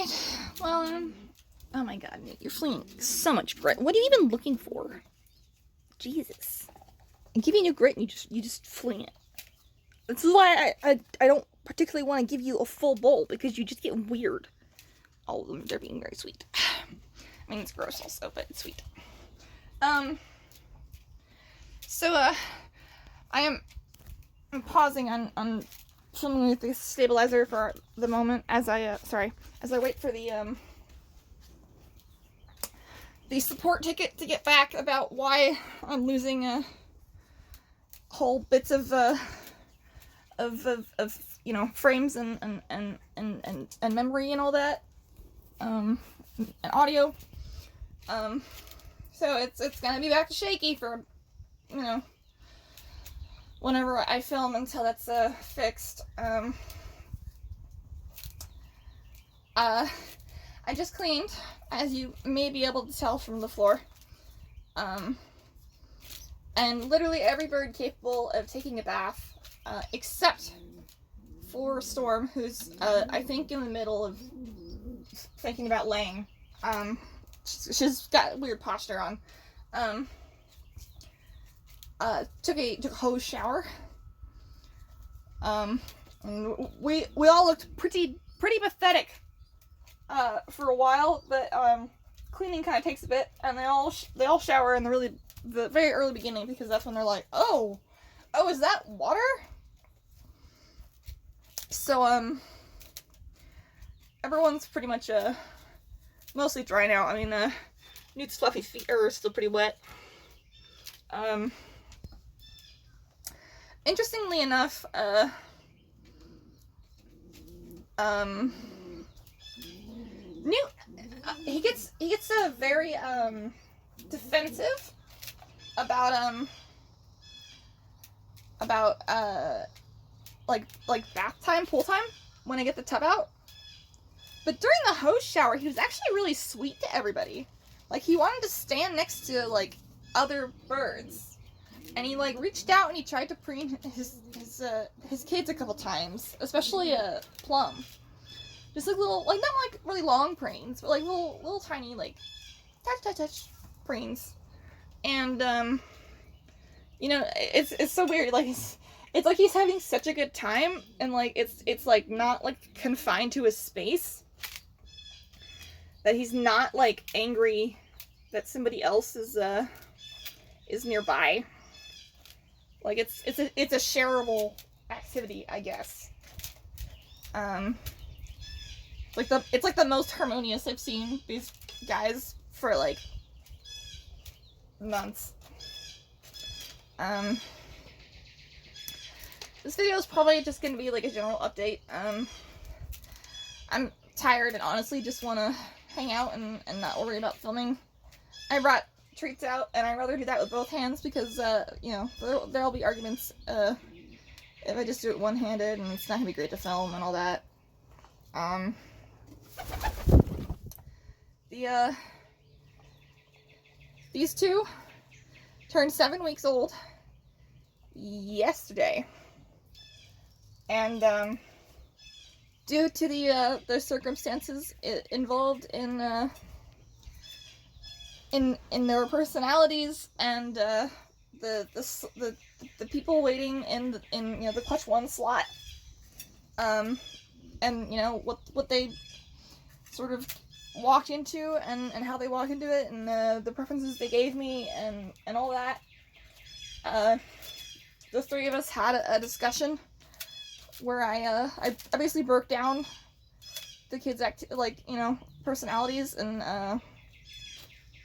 Alright, well, oh my god, Newt, you're fleeing so much grit. What are you even looking for? Jesus. I'm giving you grit and you just fling it. This is why I don't particularly want to give you a full bowl, because you just get weird. All of them, they're being very sweet. I mean, it's gross also, but it's sweet. I'm pausing on filming with the stabilizer for the moment as I wait for the support ticket to get back about why I'm losing whole bits of you know, frames and memory and all that, and audio. So it's gonna be back to shaky for, you know, whenever I film until that's fixed. I just cleaned, as you may be able to tell from the floor. And literally every bird capable of taking a bath, except for Storm, who's I think in the middle of thinking about laying. She's got weird posture on. Took a hose shower. And we all looked pretty pathetic for a while, but cleaning kind of takes a bit, and they all shower in the very early beginning, because that's when they're like, oh, is that water? So everyone's pretty much mostly dry now. I mean, Newt's fluffy feet are still pretty wet. Interestingly enough, Newt, he gets very defensive about like bath time, pool time, when I get the tub out. But during the hose shower, he was actually really sweet to everybody. Like, he wanted to stand next to, like, other birds. And he, like, reached out and he tried to preen his kids a couple times. Especially, Plum. Just, like, little, like, not, like, really long preens, but, like, little tiny, like, touch preens. And, you know, it's so weird. Like, it's like he's having such a good time, and, like, it's like, not, like, confined to his space. That he's not, like, angry that somebody else is nearby. Like, it's a shareable activity, I guess. It's like the most harmonious I've seen these guys for, like, months. This video is probably just gonna be, like, a general update. I'm tired and honestly just wanna hang out and not worry about filming. I brought treats out, and I'd rather do that with both hands, because, you know, there'll be arguments, if I just do it one-handed, and it's not gonna be great to film and all that. These two turned 7 weeks old yesterday. And, due to the circumstances involved in their personalities and the people waiting in you know, the clutch 1 slot, and you know what they sort of walked into and how they walked into it, and the preferences they gave me and all that. The three of us had a discussion where I basically broke down the kids' you know, personalities, and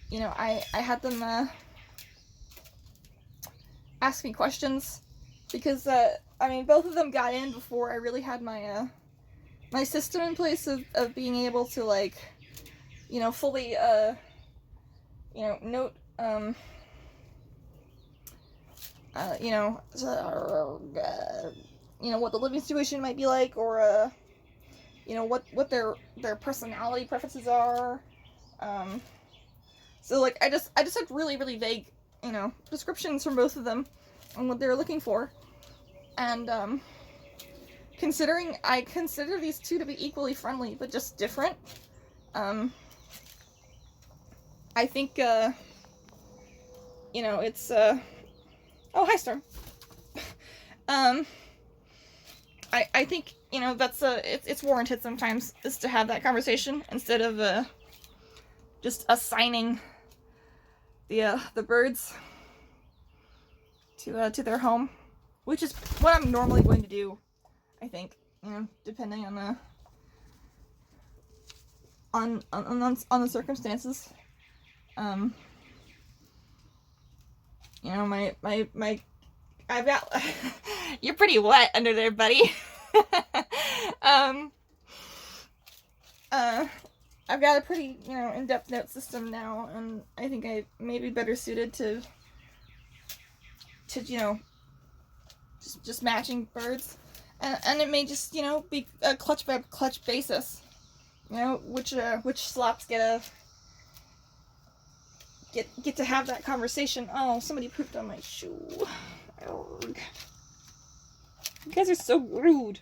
you know, I had them ask me questions, because I mean, both of them got in before I really had my my system in place of being able to, like, you know, fully you know, note you know, you know, what the living situation might be like, or you know, what their personality preferences are. So, like, I just had really vague, you know, descriptions from both of them on what they were looking for, and considering I consider these two to be equally friendly, but just different. I think, you know, it's, oh, hi, Storm. I think, you know, that's, it's warranted sometimes, is to have that conversation, instead of, just assigning the birds to their home, which is what I'm normally going to do, I think, you know, depending on the circumstances. You know, my I've got you're pretty wet under there, buddy. I've got a pretty, you know, in-depth note system now, and I think I may be better suited to you know, just matching birds, and it may just, you know, be a clutch by clutch basis, you know, which slops get to have that conversation. Oh, somebody pooped on my shoe. Arrgh. You guys are so rude.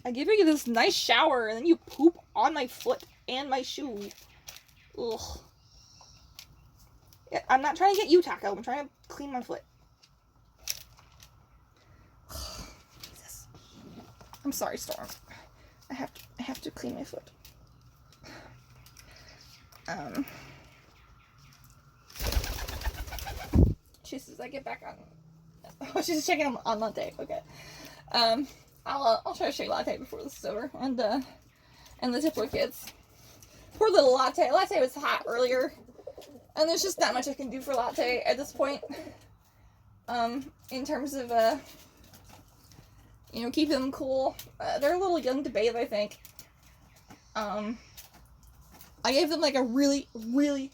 I give you this nice shower and then you poop on my foot and my shoe. Ugh. Yeah, I'm not trying to get you, Taako. I'm trying to clean my foot. Jesus. I'm sorry, Storm. I have to clean my foot. She says I get back on. Oh, she's checking on Latte. Okay. I'll try to shake Latte before this is over, and the Tippler kids. Poor little Latte. Latte was hot earlier, and there's just not much I can do for Latte at this point. In terms of you know, keeping them cool. They're a little young to bathe, I think. I gave them like a really, really,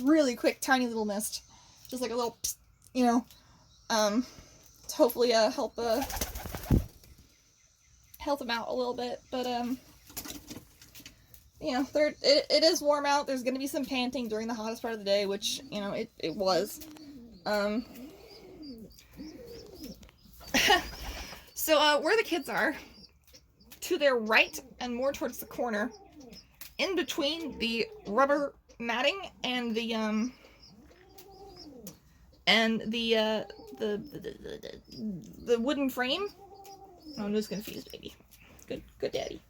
really quick, tiny little mist. Just like a little, you know, to hopefully help them out a little bit. But you know, it is warm out. There's gonna be some panting during the hottest part of the day, which, you know, it was. So where the kids are, to their right and more towards the corner, in between the rubber matting and the wooden frame. Oh, I'm just confused, baby. Good daddy.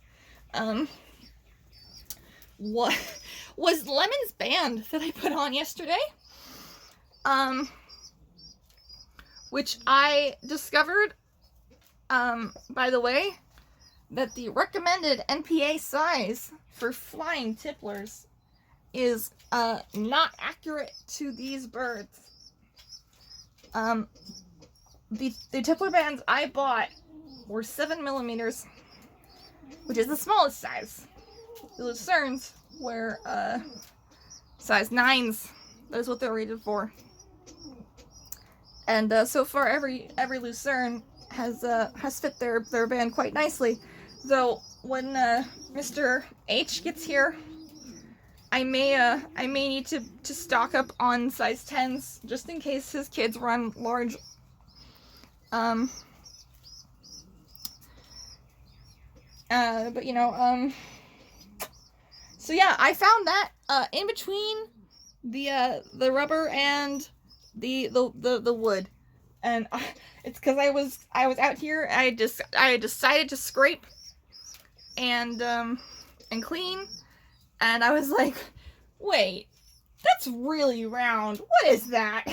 What was Lemon's band that I put on yesterday? Which I discovered, by the way, that the recommended NPA size for flying tipplers is not accurate to these birds. The Tippler bands I bought were 7mm, which is the smallest size. The Lucernes were size 9s. That is what they're rated for. And so far, every Lucerne has fit their band quite nicely. Though when Mr. H gets here, I may need to stock up on size 10s just in case his kids run large. But you know, so yeah, I found that in between the rubber and the wood, and it's because I was out here. I decided to scrape and clean. And I was like, wait, that's really round. What is that?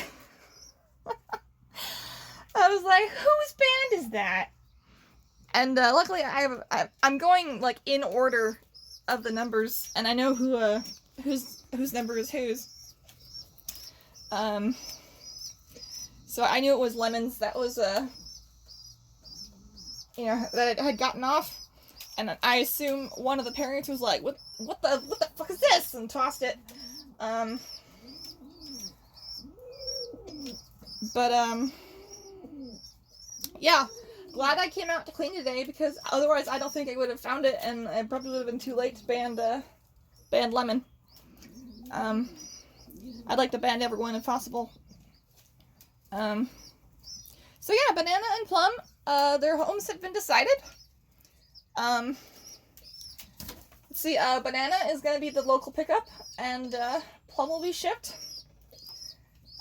I was like, whose band is that? And luckily, I'm going like in order of the numbers, and I know whose number is whose. So I knew it was Lemon's. That was you know, that it had gotten off. And I assume one of the parents was like, what the fuck is this? And tossed it. Yeah. Glad I came out to clean today, because otherwise I don't think I would have found it, and it probably would have been too late to band Lemon. I'd like to band everyone if possible. So yeah, Banana and Plum Their homes have been decided. Let's see, Banana is gonna be the local pickup, and, Plum will be shipped.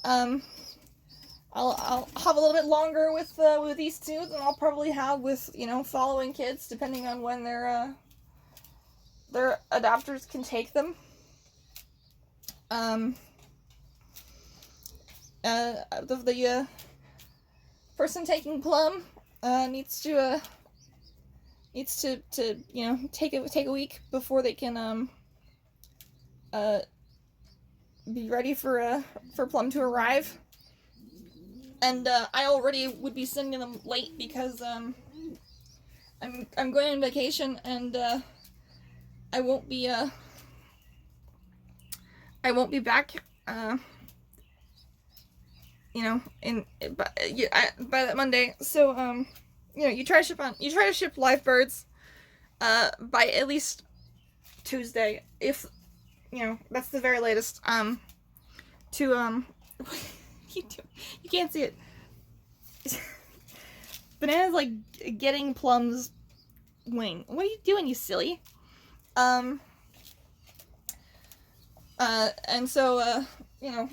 I'll have a little bit longer with these two than I'll probably have with, you know, following kids, depending on when their adopters can take them. The person taking Plum needs to you know, take a week before they can be ready for Plum to arrive. And I already would be sending them late because I'm going on vacation, and I won't be back you know, by that Monday. So you know, you try to ship live birds by at least Tuesday, if you know, that's the very latest. To you can't see it. Banana's like getting Plum's wing. What are you doing, you silly? And so you know,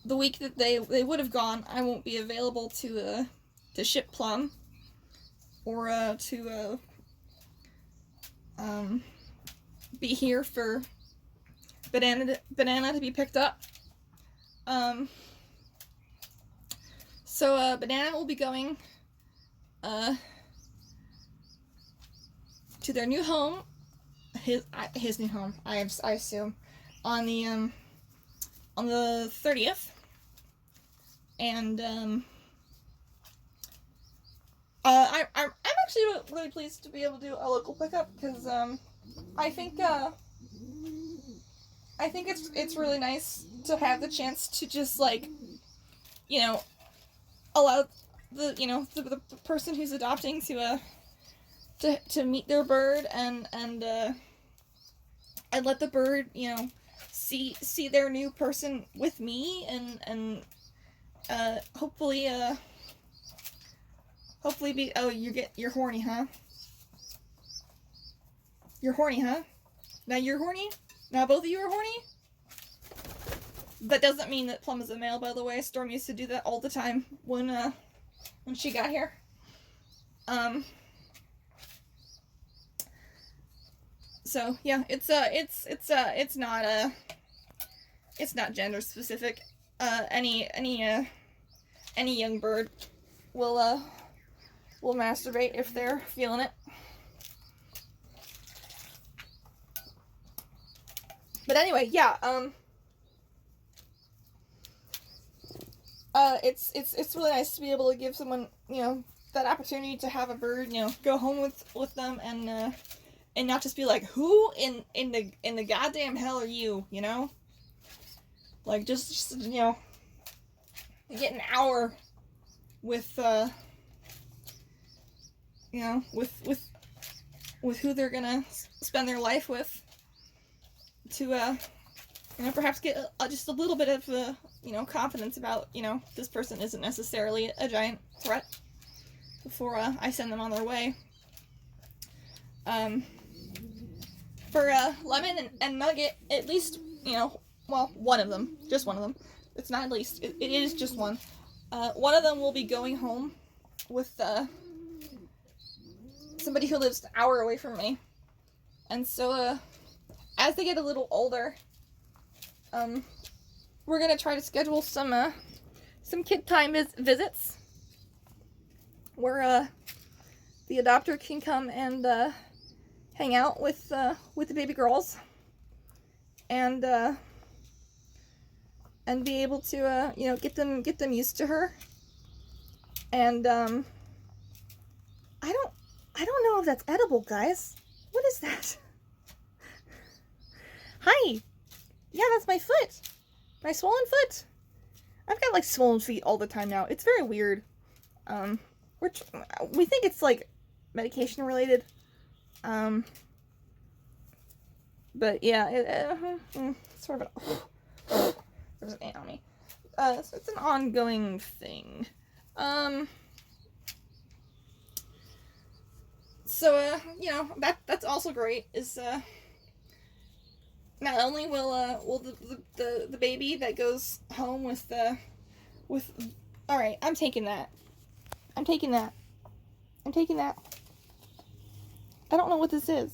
the week that they would have gone, I won't be available to ship Plum, or to be here for Banana to be picked up. So Banana will be going to their new home, his new home, I assume, on the 30th, and I'm actually really pleased to be able to do a local pickup, because I think it's really nice to have the chance to just, like, you know, allow the, you know, the person who's adopting to meet their bird, and let the bird, you know, see their new person with me, and hopefully be, oh, you're horny, huh? You're horny, huh? Now you're horny? Now both of you are horny? That doesn't mean that Plum is a male, by the way. Storm used to do that all the time when she got here. So yeah, it's not gender specific. Any young bird will masturbate if they're feeling it. But anyway, yeah, it's really nice to be able to give someone, you know, that opportunity to have a bird, you know, go home with them, and not just be like, who in the goddamn hell are you, you know? Like, just you know, get an hour with you know, with who they're gonna spend their life with, to you know, perhaps get just a little bit of you know, confidence about, you know, this person isn't necessarily a giant threat before I send them on their way. For Lemon and Nugget, at least, you know, well, one of them, just one of them. It's not at least, it is just one. One of them will be going home with somebody who lives an hour away from me. And so as they get a little older, we're gonna try to schedule some kid time visits, where the adopter can come and hang out with the baby girls, and be able to you know, get them used to her. And I don't know if that's edible, guys. What is that? Hi. Yeah, that's my foot. My swollen foot. I've got, like, swollen feet all the time now. It's very weird. We think it's, like, medication related. But yeah, it's sort of there's an ant on me. So it's an ongoing thing. So, you know, that's also great, is, not only will the baby that goes home with, alright, I'm taking that. I'm taking that. I'm taking that. I don't know what this is.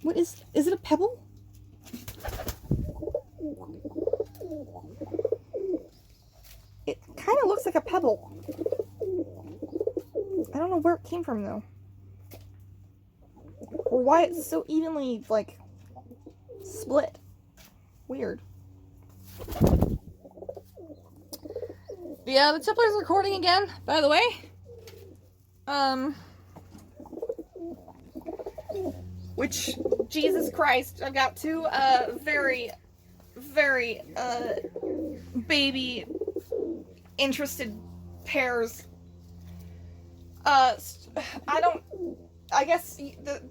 What is it a pebble? It kind of looks like a pebble. I don't know where it came from, though. Or why it's so evenly, like, split. Weird. Yeah, the Tippler's recording again, by the way. Which, Jesus Christ, I've got two, very, very, baby interested pairs. I guess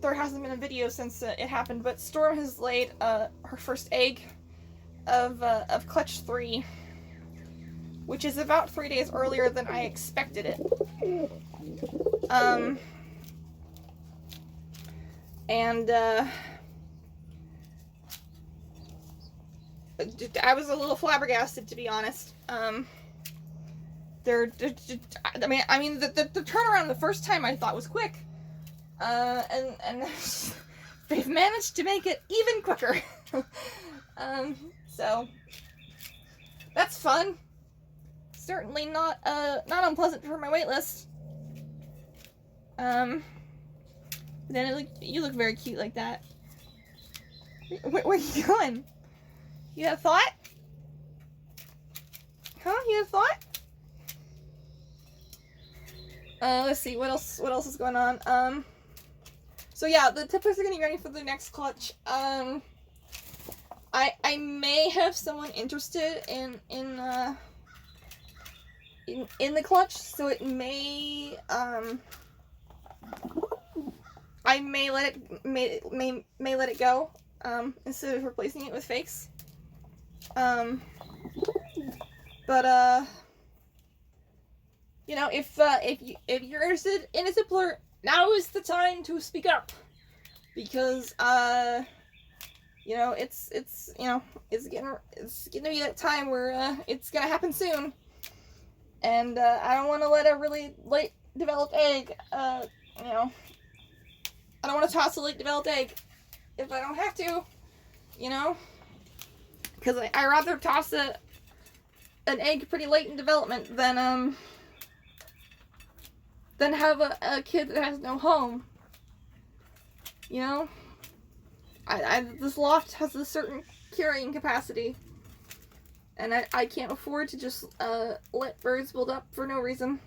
there hasn't been a video since it happened, but Storm has laid her first egg of clutch 3, which is about 3 days earlier than I expected it. And I was a little flabbergasted, to be honest. I mean, the turnaround the first time I thought was quick. And they've managed to make it even quicker. So that's fun. Certainly not unpleasant for my wait list. Then you look very cute like that. Where are you going? You had a thought? Huh? You had a thought? Let's see, what else is going on? So yeah, the Tipplers are getting ready for the next clutch. I may have someone interested in the clutch, so it may, I may let it go, instead of replacing it with fakes. But you know, if you're interested in a Tippler, now is the time to speak up, because you know, it's getting to be that time where it's gonna happen soon, and I don't want to let a really late developed egg, you know, I don't want to toss a late developed egg if I don't have to, you know, because I rather toss an egg pretty late in development than have a kid that has no home. You know, this loft has a certain carrying capacity, and I can't afford to just let birds build up for no reason.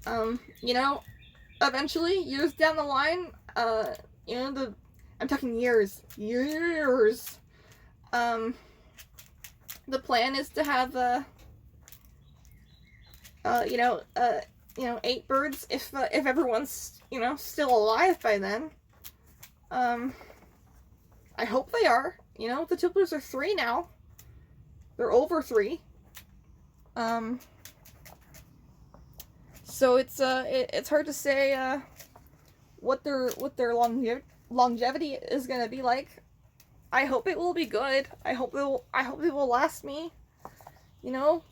You know, eventually, years down the line, you know, I'm talking years. The plan is to have, you know, 8 birds if everyone's, you know, still alive by then. I hope they are. You know, the Tipplers are 3 now. They're over 3. So it's hard to say what their longevity is gonna be like. I hope it will be good. I hope it will last me, you know,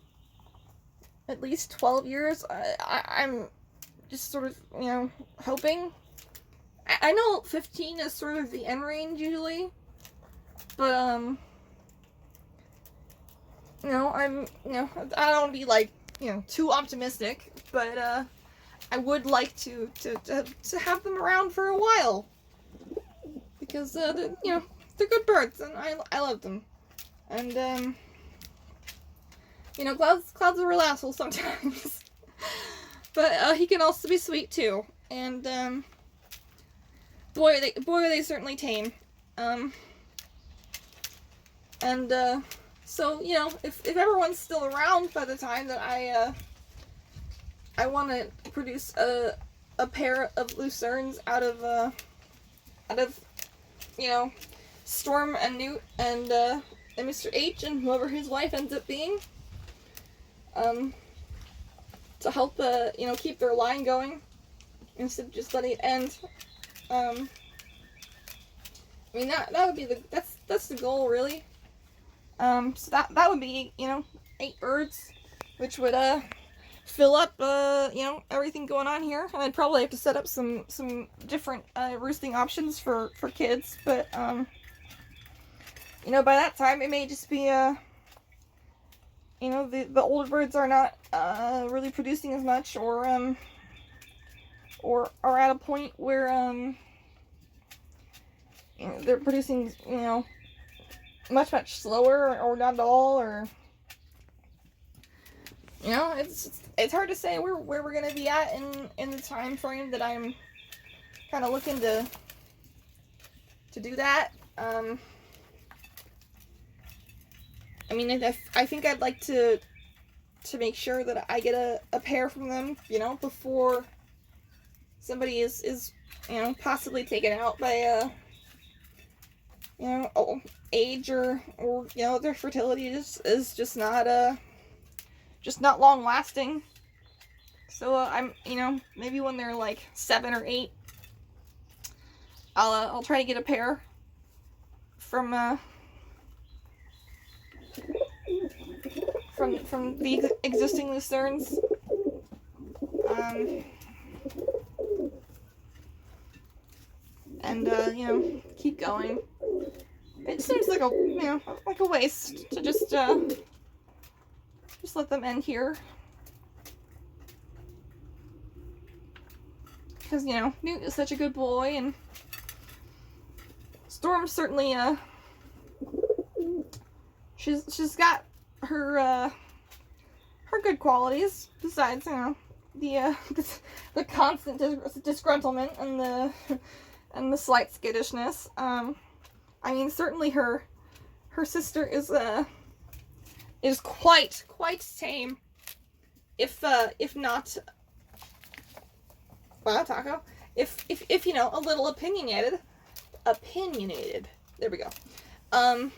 at least 12 years. I'm just sort of, you know, hoping. I know 15 is sort of the end range usually, but you know, I don't want to be like, you know, too optimistic, but I would like to have them around for a while, because you know, they're good birds and I love them, and you know, Cloud's a real asshole sometimes, but he can also be sweet too, and boy are they certainly tame, and so, you know, if everyone's still around by the time that I want to produce a pair of Lucernes out of you know, Storm and Newt and Mr. H and whoever his wife ends up being, to help, you know, keep their line going instead of just letting it end. I mean, that would be that's the goal, really. So that would be, you know, 8 birds, which would, fill up, you know, everything going on here. And I'd probably have to set up some different, roosting options for kids, but, you know, by that time, it may just be, you know, the older birds are not, really producing as much, or are at a point where, you know, they're producing, you know, much slower, or not at all, or, you know, it's hard to say where we're gonna be at in the time frame that I'm kind of looking to do that. I mean, I think I'd like to make sure that I get a pair from them, you know, before somebody is you know, possibly taken out by you know, age, or you know, their fertility is just not long lasting. So I'm, you know, maybe when they're like 7 or 8, I'll try to get a pair from the existing luciernes. And you know, keep going. It seems like a waste to just let them end here, because, you know, Newt is such a good boy, and Storm certainly she's got her good qualities, besides, you know, the constant disgruntlement and the slight skittishness. I mean, certainly her sister is quite tame, if not, wow, Taako, if you know, a little opinionated. There we go. I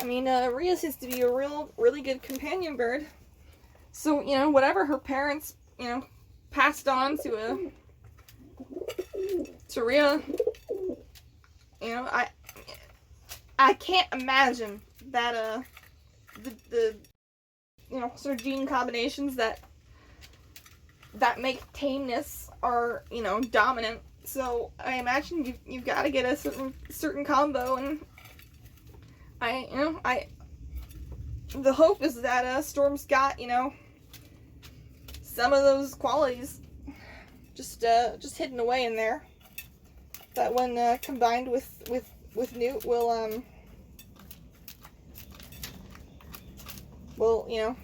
mean, Rhea seems to be a really good companion bird. So, you know, whatever her parents, you know, passed on to Rhea, you know, I can't imagine that, the you know, sort of gene combinations that make tameness are, you know, dominant. So I imagine you've got to get a certain combo, and the hope is that Storm's got, you know, some of those qualities just hidden away in there, that when combined with Newt will you know,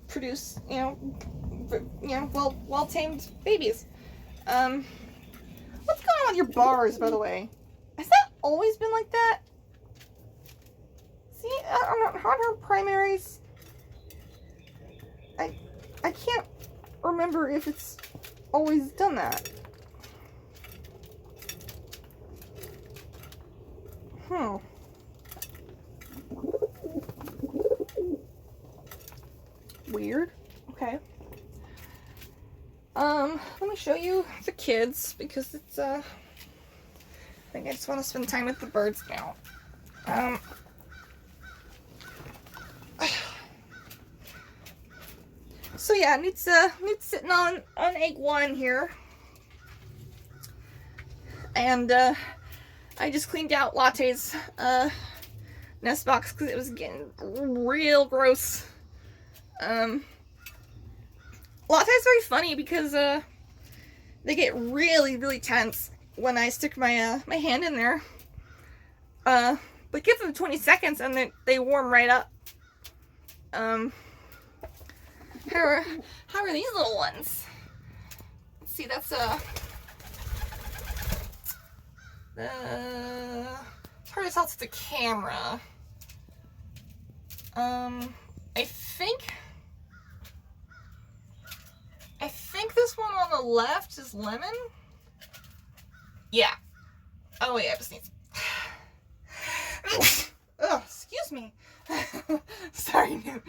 produce, you know, well tamed babies. What's going on with your bars, by the way? Has that always been like that? See, I'm not on her primaries. I can't remember if it's always done that. Weird. Okay. Let me show you the kids, because it's, I think I just want to spend time with the birds now. So yeah, Newt's sitting on egg 1 here. And, I just cleaned out Latte's, nest box, because it was getting real gross. Latte's very funny, because they get really tense when I stick my my hand in there. But give them 20 seconds and they warm right up. How are these little ones? Let's see, that's it's hard to tell to the camera. I think this one on the left is Lemon. Yeah. Oh wait, I just need. Oh, excuse me. Sorry, Newt.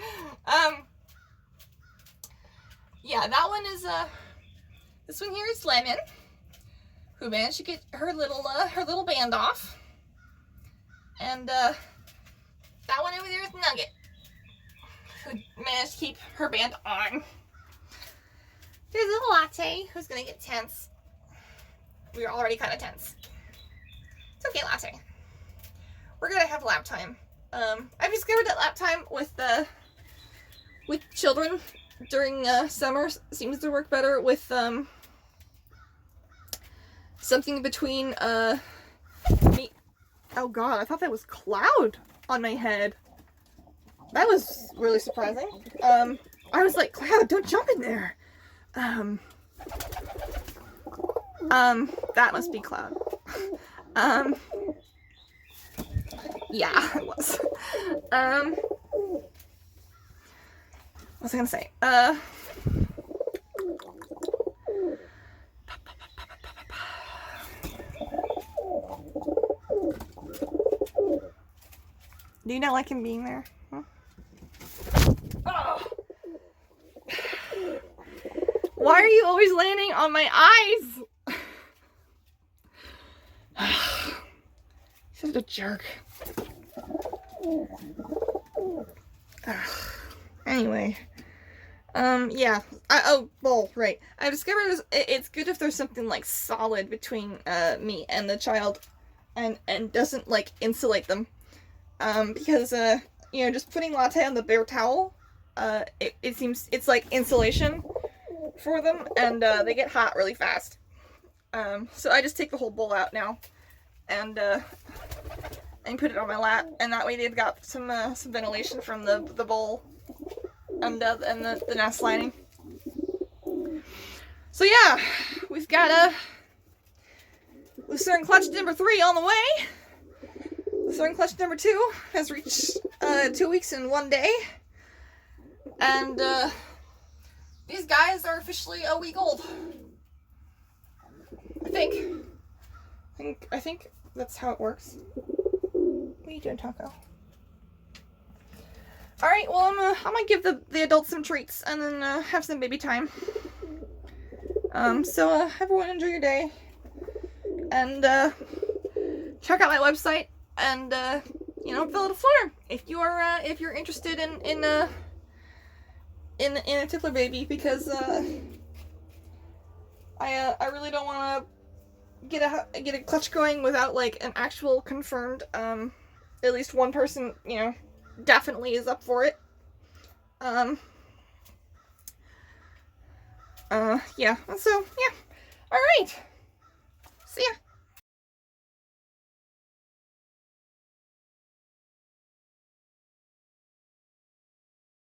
Yeah, that one is, this one here is Lemon, who managed to get her little band off. And, that one over there is Nugget, who managed to keep her band on. There's little Latte, who's gonna get tense. We were already kind of tense. It's okay, Latte. We're gonna have lap time. I've discovered that lap time with children during summer seems to work better with something between me. Oh god, I thought that was Cloud on my head. That was really surprising. I was like, Cloud, don't jump in there. That must be Cloud. Yeah, it was. What was I gonna say? Do you not like him being there? Huh? Oh. Why are you always landing on my eyes? Such a jerk. Anyway. Yeah. Well, right. I discovered it's good if there's something, like, solid between, me and the child and doesn't, like, insulate them. Because, you know, just putting Latte on the bare towel, it seems, it's like insulation for them, and, they get hot really fast. So I just take the whole bowl out now, and put it on my lap, and that way they've got some ventilation from the bowl, and the nest lining. So yeah, we've got, Lucerne clutch number 3 on the way. Lucerne clutch number 2 has reached, 2 weeks and 1 day. And, these guys are officially a week old. I think that's how it works. What are you doing, Taako? Alright, well, I'm gonna give the adults some treats and then, have some baby time. So, everyone enjoy your day. And, check out my website and, you know, fill out a form if you're interested in a Tippler baby, because, I really don't want to get a clutch going without, like, an actual confirmed, at least one person, you know, definitely is up for it. Yeah, so, yeah. Alright.